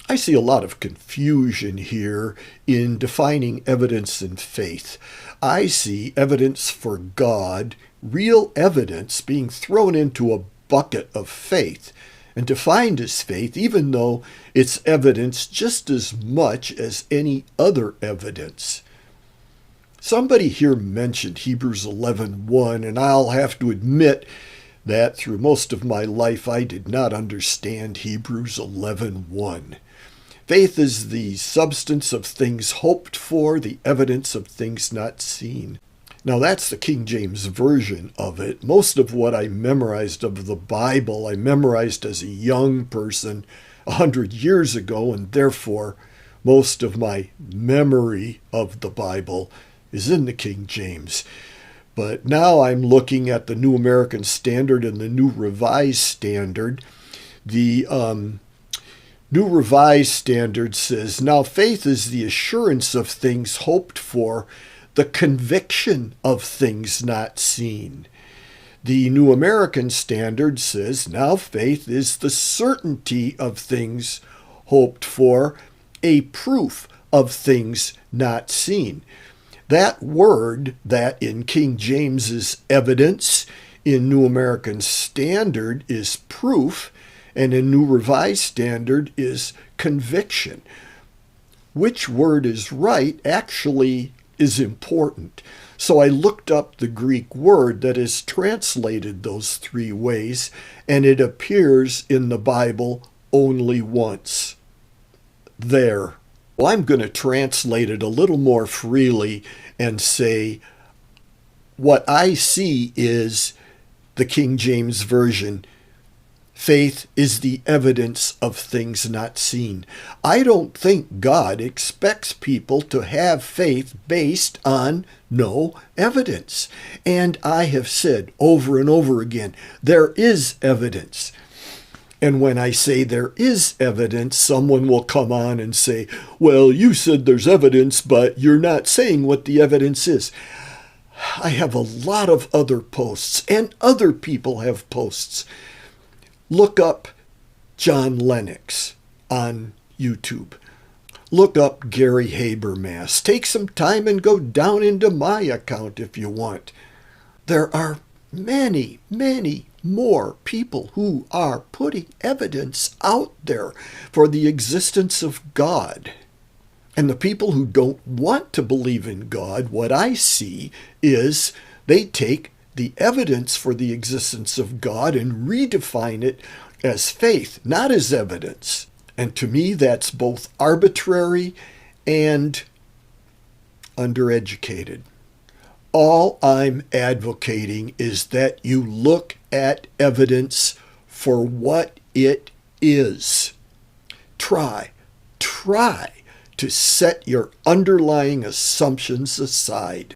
I see a lot of confusion here in defining evidence and faith. I see evidence for God, real evidence, being thrown into a bucket of faith and defined as faith, even though it's evidence just as much as any other evidence. Somebody here mentioned Hebrews 11:1, and I'll have to admit that through most of my life I did not understand Hebrews 11:1. Faith is the substance of things hoped for, the evidence of things not seen. Now that's the King James Version of it. Most of what I memorized of the Bible, I memorized as a young person 100 years ago, and therefore most of my memory of the Bible is in the King James. But now I'm looking at the New American Standard and the New Revised Standard. The New Revised Standard says, "Now faith is the assurance of things hoped for, the conviction of things not seen." The New American Standard says, "Now faith is the certainty of things hoped for, a proof of things not seen." That word that in King James is evidence, in New American Standard is proof, and in New Revised Standard is conviction. Which word is right actually is important. So I looked up the Greek word that is translated those three ways, and it appears in the Bible only once. There. Well, I'm going to translate it a little more freely and say what I see is the King James Version. Faith is the evidence of things not seen. I don't think God expects people to have faith based on no evidence. And I have said over and over again, there is evidence. And when I say there is evidence, someone will come on and say, well, you said there's evidence, but you're not saying what the evidence is. I have a lot of other posts, and other people have posts. Look up John Lennox on YouTube. Look up Gary Habermas. Take some time and go down into my account if you want. There are many, many more people who are putting evidence out there for the existence of God. And the people who don't want to believe in God, what I see is they take the evidence for the existence of God and redefine it as faith, not as evidence. And to me, that's both arbitrary and undereducated. All I'm advocating is that you look at evidence for what it is. Try to set your underlying assumptions aside.